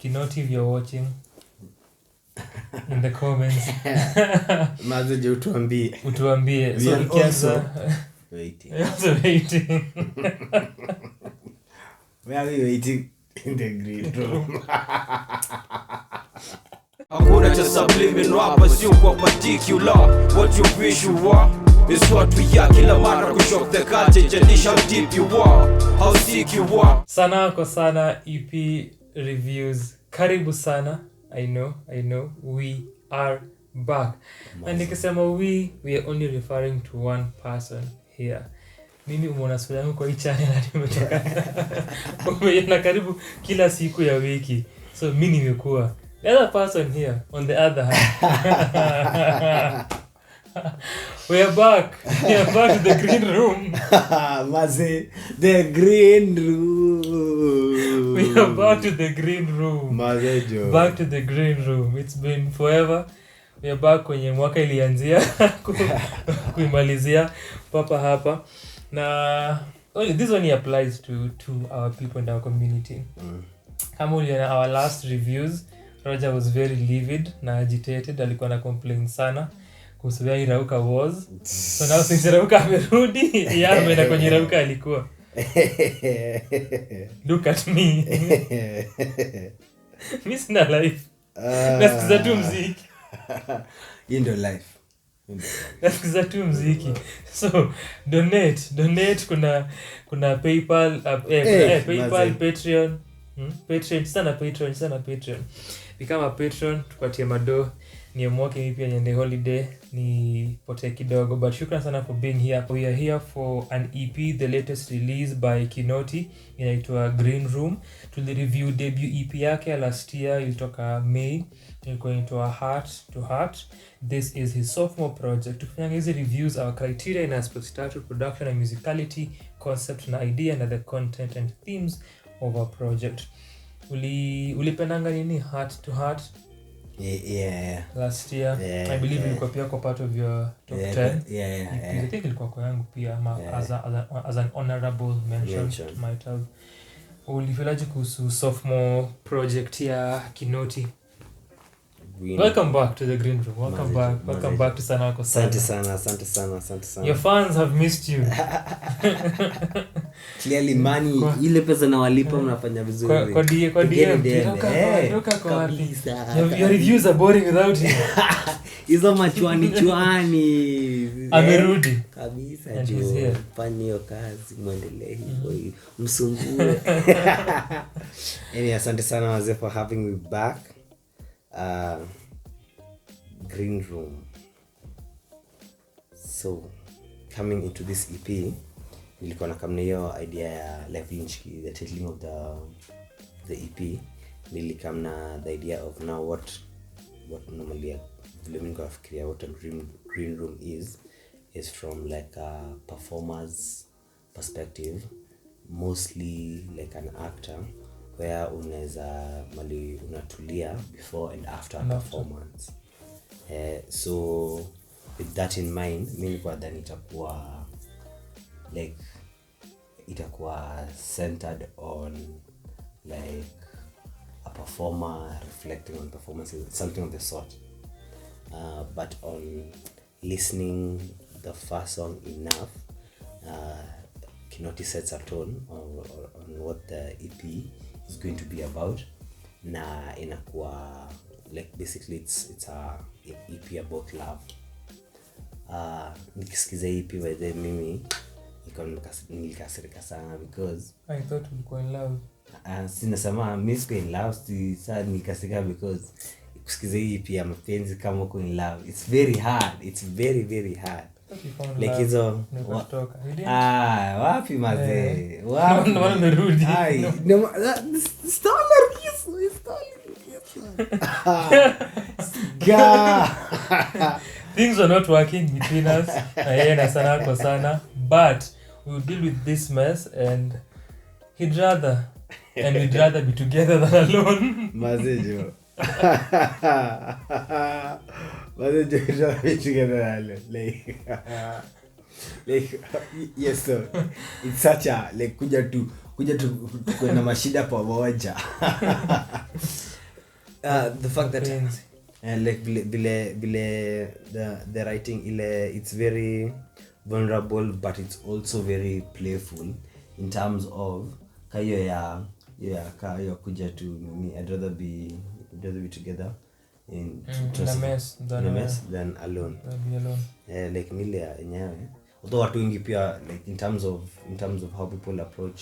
Kinoti, if you're watching, in the comments. Mazeje utuambie. So ikianza waiting. Also waiting. Where are we waiting? In the green room. Hakuna cha subliminal hapa, sio kwa particular. What you wish you are is what we are. Kila mara kushock the culture, jadisha how deep you are, how sick you are. Sanaa kwa Sanaa EP reviews. Karibu sana. I know. We are back. And nikisema we are only referring to one person here. Mimi umeona sura yangu kwa hii channel na nimetoka. Umeiona karibu kila siku ya wiki. So mimi nimekuwa. The other person here on the other hand. We are back to the green room. Maze, the green room. We are back to the green room. Maze jo. Back to the green room. It's been forever. We are back kwenye mwaka ilianzia kuimalizia papa hapa. Na this only applies to our people in our community. Kama uliona our last reviews, Roger was very livid na agitated, alikuwa na complain sana kuhusu vile Irauka was. So now since Irauka amerudi, yeye ameenda kwenye Irauka alikuwa. Look at me. Mimi sina life. Nasikiza tu muziki. In the life. Nasikiza tu muziki. So donate kuna PayPal, PayPal, Patreon. Patreon sana Patreon. Become a patron, tupatie mado. Ni mwaka mimi pia niende holiday, ni pote kidogo, but shukran sana for being here. We are here for an EP, the latest release by Kinoti, inaitwa Green Room. Tuli review debut EP yake last year, ilitoka May, ilikuwa inaitwa Heart to Heart. This is his sophomore project. Tukifanya hizi reviews, our criteria in aspects title, production and musicality, concept na idea, and the content and themes of our project. Ulipendanga nini Heart to Heart? Yeah. Last year. Yeah, I believe ilikuwa pia kwa part of your top 10. Yeah. I think ilikuwa kwa yangu pia as an honorable mention. Might have. Ulifilaje kuhusu sophomore project ya Kinoti? Welcome back to the green room. Welcome back to Sanaa kwa Sanaa. Asante sana. Your fans have missed you. Clearly money ile pesa na walipa mnafanya vizuri. Kwa DM. Toka kwa wapi? Your reviews are boring without him. Hizo machuani. Amerudi kabisa jo. Fanya hiyo kazi muendelee hivyo. Msumbue. Anyway, asante sana wazee for having me back. Green Room. So coming into this EP, nilikuwa na kama hiyo idea ya like the titling of the EP. Nilikam na the idea of now what normally vile mimi nafikiria what a green room is from like a performer's perspective, mostly like an actor, where unatulia before and after a performance. So with that in mind, mimi kwa dhani itakuwa centered on like a performer reflecting on performances, something of the sort, but on listening the first song enough, Kinoti sets a tone on what the EP is going to be about. Na inakuwa like basically it's a EP about love. Nikisikiza EP by the mimi nilikasirika sana because I thought ulikuwa in love. Sinasema mimi siko in love, sasa nikasirika because kusikiza EP ya mapenzi kama uko in love, it's very hard, it's very hard. Like hizo wapi mazee, wapi no merudi. Things are not working between us. Na Sanaa kwa Sanaa, but we'll deal with this mess and we'd rather be together than alone. Mazejo. Mazejo be together alone. Like yes sir. It's such a like kuja tu kuja tukue na mashida pamoja. The fact that like bile the writing ile it's very vulnerable but it's also very playful in terms of kayo ya kuja to me I'd rather be together in a mess than alone. Like nile yenyewe although watu wengi pia like in terms of how people approach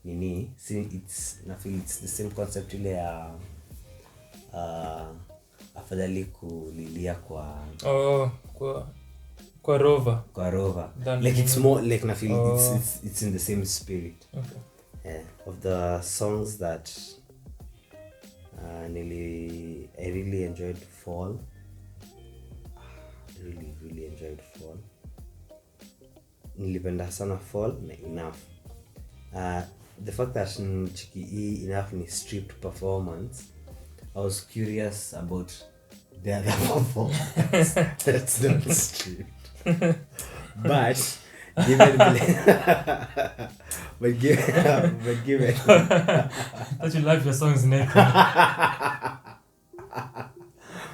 nini see I feel it's the same concept ile ya afadhali kulilia kwa rover like it's more like na feel it's in the same spirit. Okay. Of the songs that I really enjoyed Fall. Really enjoyed Fall. Nilipenda sana Fall na Enough. The fact that Chiki Enough ni stripped performance, I was curious about the other performance. That's not stripped. But given that you love your songs naked.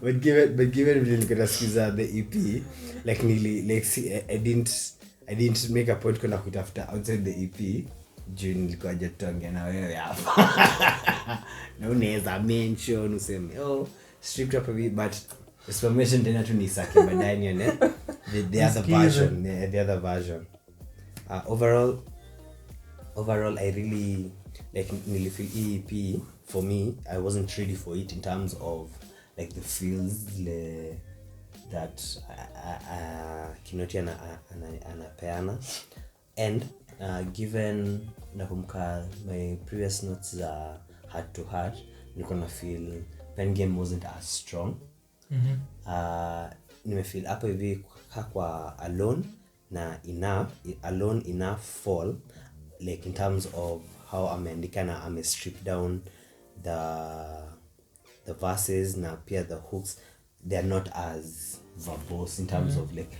but given nilikuwa nasikiza the EP like I didn't make a point kuna kutafuta outside the EP juu nilikuwa jetonge na wewe hapa na unaweza mention useme stripped up a bit but explanation tena tu ni sake baadaye nione the other version. Overall I really like nilifeel EP for me I wasn't ready for it in terms of like the feels that Kinoti anapeana and given nakumbuka my previous notes heart to heart nilikuwa na feel pen game wasn't as strong. Nimefeel hapo hivi kwa alone na enough Fall like in terms of how ameandika na ame-strip down the verses na pia the hooks they are not as verbose in terms of like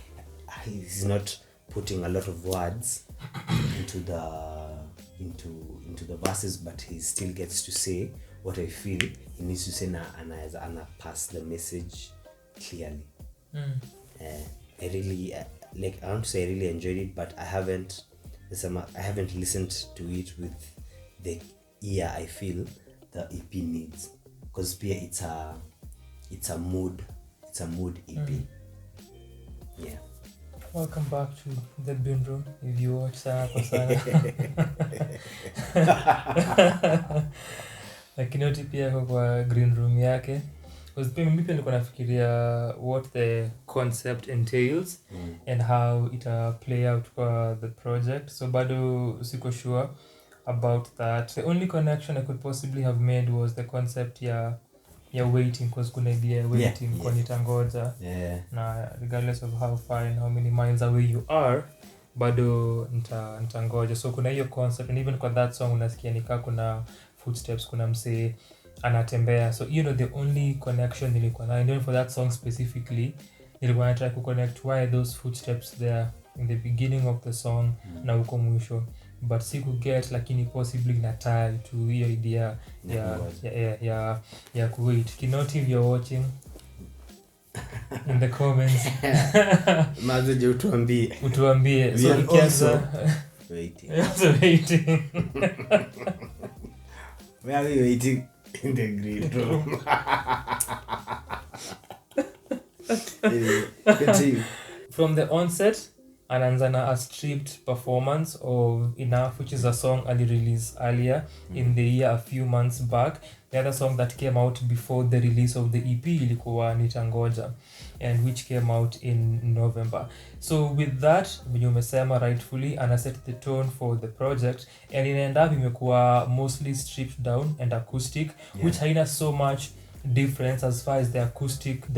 he's not putting a lot of words into the verses but he still gets to say what I feel he needs to say na ana pass the message clearly. I really like I want to say I really enjoyed it but I haven't listened to it with the ear I feel the EP needs because pia it's a mood EP. Yeah. Welcome back to the bin room if you watch Sanaa kwa Sanaa. Kinoti pia kwa green room yake because pia mimi nilikuwa nafikiria what the concept entails and how it play out for the project so bado siko sure about that. The only connection I could possibly have made was the concept ya waiting because kuna idea waiting kwa nitangoja na regardless of how far and how many miles away you are bado nitangoja so kuna hiyo concept and even kwa that song unasikia nika kuna footsteps kuna msee anatembea so the only connection nilikuwa na and for that song specifically nilikuwa na try to connect why those footsteps there in the beginning of the song na huko mwisho but siku get lakini possibly na tie to hiyo idea ya kuwait. Kinoti if you're watching in the comments mazeje utuambie so ikianza waiting. Where are we waiting in the green room? From the onset anaanza a stripped performance of Enough which is a song Ali released earlier in the year a few months back. The other song that came out before the release of the EP ilikuwa Nitangoja and which came out in November. So with that when umesema rightfully ana set the tone for the project and inaenda imekuwa mostly stripped down and acoustic which haina so much difference as far as the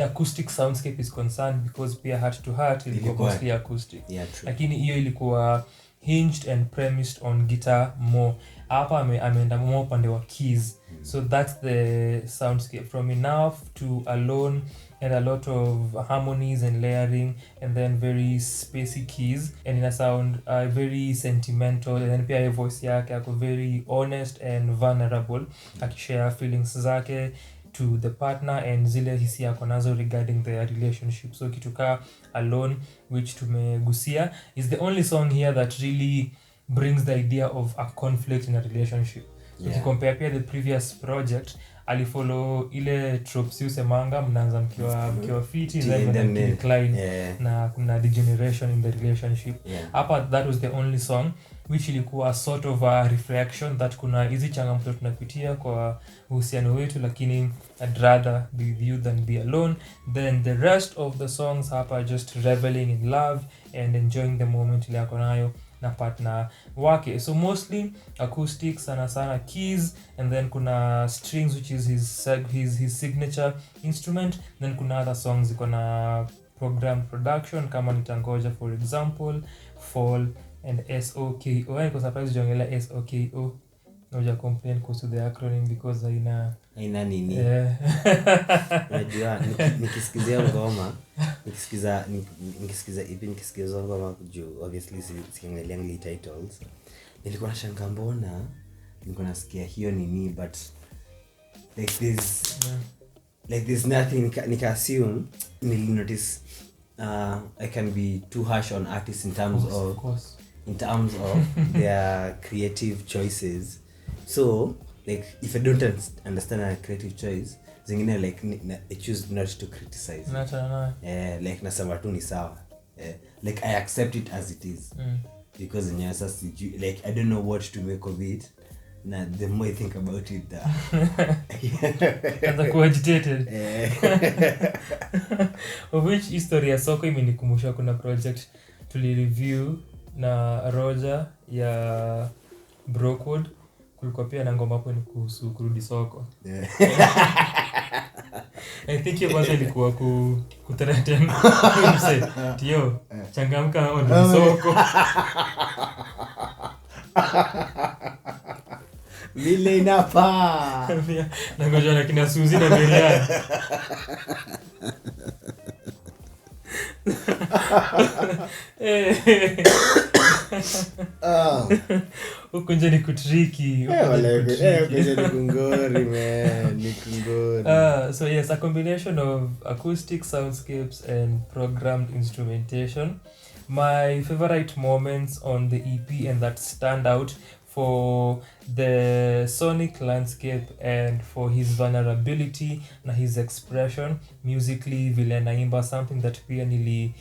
acoustic soundscape is concerned because pia Heart to Heart ilikuwa mostly acoustic. Lakini hiyo ilikuwa hinged and premised on guitar more. Hapa ameenda more upande wa keys So that's the soundscape, from enough to alone, and a lot of harmonies and layering, and then very spacey keys, and in a sound very sentimental, and then pia voice yake ako very honest and vulnerable, akishare feelings zake to the partner and zile hisia ako nazo regarding their relationship. So kituka alone, which tumegusia, is the only song here that really brings the idea of a conflict in a relationship. So if you compare pia the previous project, alifollow ile tropes usemanga mnaanza mkiwa fiti then decline na kuna degeneration in the relationship. Hapa that was the only song which ilikuwa sort of a reflection that kuna hizi changamoto tunapitia kwa uhusiano wetu, lakini I'd rather be with you than be alone. Then the rest of the songs hapa just reveling in love and enjoying the moment ile yako nayo na partner wake. So mostly acoustic, sana keys, and then kuna strings which is his signature instrument. Then kuna other songs iko na programmed production kama Nitangoja for example, Fall and SOKO. I was surprised jongela SOKO. Noja complain kuhusu the acronym because haina nini. Unajua nikisikizia ngoma, nikisikiza EP, nikisikiza ngoma juu obviously siangalia titles. Nilikuwa nashangaa mbona nilikuwa nasikia hiyo nini, but like there's nothing. Nika assume notice I can be too harsh on artists in terms of their creative choices. So like if I don't understand a creative choice, zingine like I choose not to criticize. Like nasema tu ni sawa. Like I accept it as it is. Because like I don't know what to make of it. Na the more I think about it, and the agitated. Of which history ya soko imenikumbusha kuna project tuli-review na Roger ya Brookwood. Kulikuwa pia na ngoma hapo ni kuhusu kurudi soko. I think hiyo kwanza ilikuwa kuthreaten mse. Tio, changamka on soko. Vile inapa. Na ngoja na kina Suzy na Miriam. Huko nje ni kutriki. Ni kungori man, ni kungori. So yes, a combination of acoustic soundscapes and programmed instrumentation. My favorite moments on the EP and that stand out for the sonic landscape and for his vulnerability na his expression musically, vile naimba, something that pia nili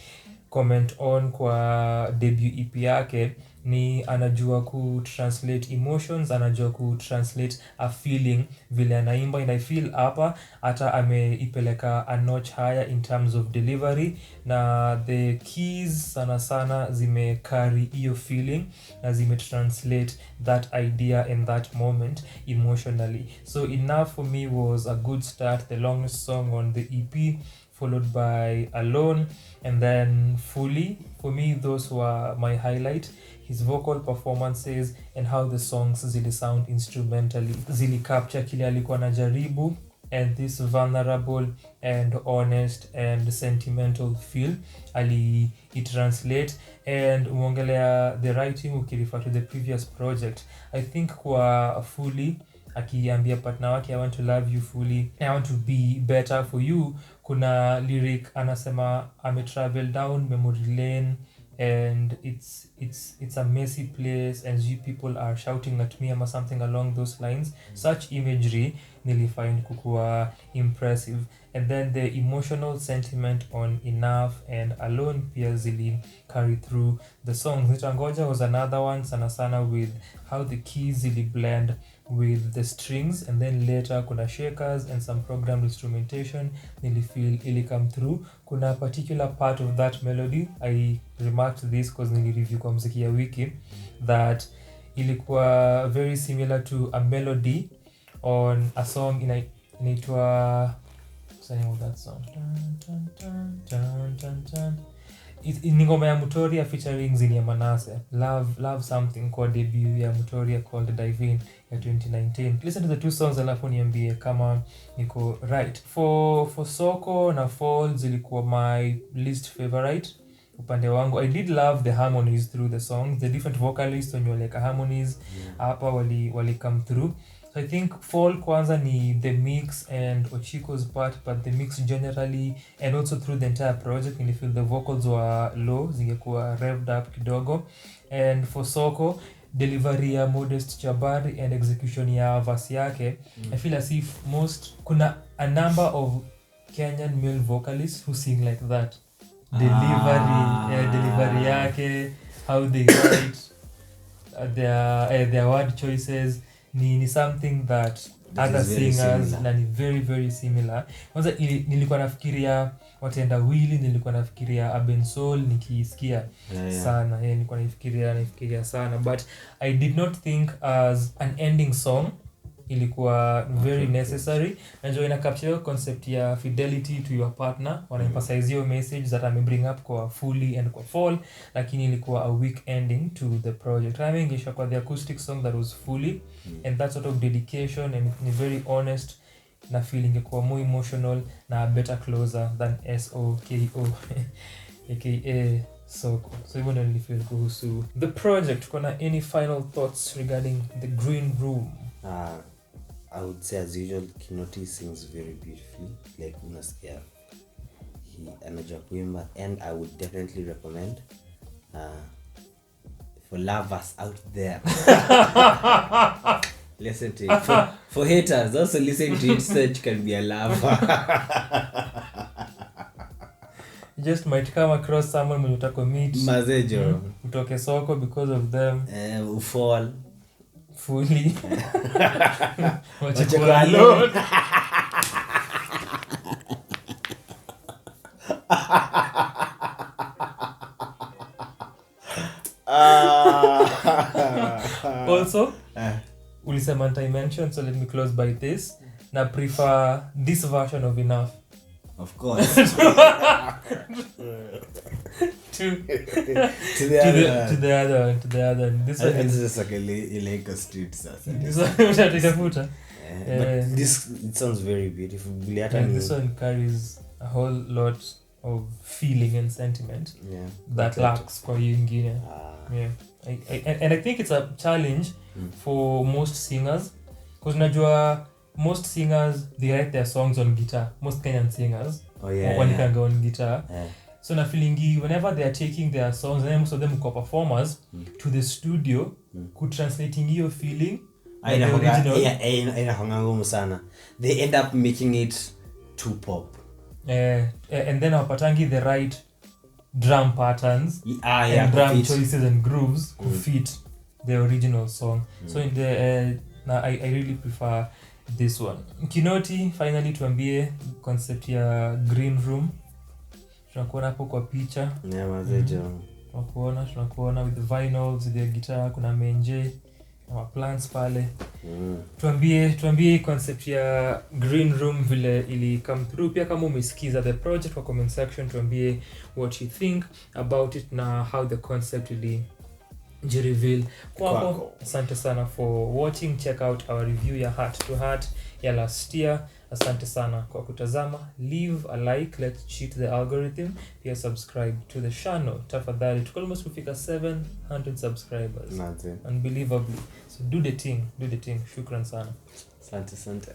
comment on kwa debut EP yake, ni anajua translate emotions, anajua translate a feeling vile anaimba, and I feel hapa hata ameipeleka a notch higher in terms of delivery, na the keys sana zime carry hiyo feeling na zime translate that idea and that moment emotionally. So Enough for me was a good start, the longest song on the EP, followed by Alone, and then Fully. For me, those were my highlight. His vocal performances and how the songs zili sound instrumentally, zili capture kile alikuwa anajaribu, and this vulnerable and honest and sentimental feel it translate. And uongelea the writing ukirefer to the previous project, I think kwa Fully akiambia partner wake I want to love you fully, I want to be better for you, kuna lyric anasema travel down memory lane and it's a messy place and you people are shouting at me or something along those lines. Such imagery nilifind kukua impressive. And then the emotional sentiment on Enough and Alone pia zili carry through the song. Nitangoja was another one, sana with how the keys zili blend with the strings, and then later kuna shakers and some programmed instrumentation nilifeel ili come through. Kuna particular part of that melody, I remarked this because nilireview kwa mziki ya wiki, that ilikuwa very similar to a melody on a song inaitwa, what's the name of that song? ni ngoma ya Mutoria featuring Zini ya Manase. Love something kwa debut ya Mutoria called Dive In ya 2019. Listen to the two songs alafu niambie kama niko right. For Soko na Fall zilikuwa my least favorite upande wangu. I did love the harmonies through the songs, the different vocalists when you like harmonies hapa wali come through. So I think Fall kwanza ni the mix and Ochiko's part, but the mix generally and also through the entire project you feel the vocals were low, zingekuwa revved up kidogo. And for Soko, delivery ya Modest Jabari and execution ya verse yake, I feel as if kuna a number of Kenyan male vocalists who sing like that. Delivery yake, how they write their word choices ni something that other singers na ni very very similar. Kwanza nilikuwa nafikiria Watenda Willy, nilikuwa nafikiria Abensol nikisikia sana. Nilikuwa nafikiria sana, but I did not think as an ending song ilikuwa very necessary. Najua ina capture concept ya fidelity to your partner, wana emphasize your message that I'm bring up kwa Fully and kwa Fall, lakini ilikuwa a weak ending to the project. I mean ingesha kwa the acoustic song that was Fully and that sort of dedication and ni very honest na feeling ingekuwa more emotional na a better closer than SOKO aka Soko. So even when you feel kuhusu the project, kuna any final thoughts regarding the Green Room? I would say as usual Kinoti sings very beautifully, like unasikia anajua kuimba, and I would definitely recommend for lovers out there listen to it. For haters also listen to it so that you can be a lover. You just might come across someone mwenye utakomeet Mazejo utoke Soko because of them, Fall Fully Wachekwa alone. Also ulisema anti-mention, so let me close by this. Na prefer this version of Enough, of course, to the the other. This one it's is just like a street sasa. this one utatafuta. But this it sounds very beautiful. And this one carries a whole lot of feeling and sentiment that lacks kwa hiyo ingine. And I think it's a challenge for most singers, because unajua most singers they write their songs on guitar, most Kenyan singers wanikanga on guitar. So na feelingi whenever they are taking their songs, and most of them are performers, to the studio translating hiyo feeling the original sana, they end up making it too pop, and then wapatangi the right drum patterns and drum choices and grooves to fit the original song. So in the I really prefer this one. Kinoti, finally tuambie concept ya Green Room. Tunakuona hapo kwa picha. Tunakuona with the vinyls, with the guitar, kuna menje na plants pale. Tuambie concept ya Green Room vile ili come through. Pia kama umesikiza the project kwa comment section, tuambie what you think about it na how the concept ili reveal kwako. Asante sana for watching. Check out our review ya Heart to Heart ya last year. Asante sana kwa kutazama. Leave a like, let's cheat the algorithm. Pia subscribe to the channel tafadhali. Tuko almost kufika 700 subscribers. Unbelievably. So do the thing. Shukran sana. Asante.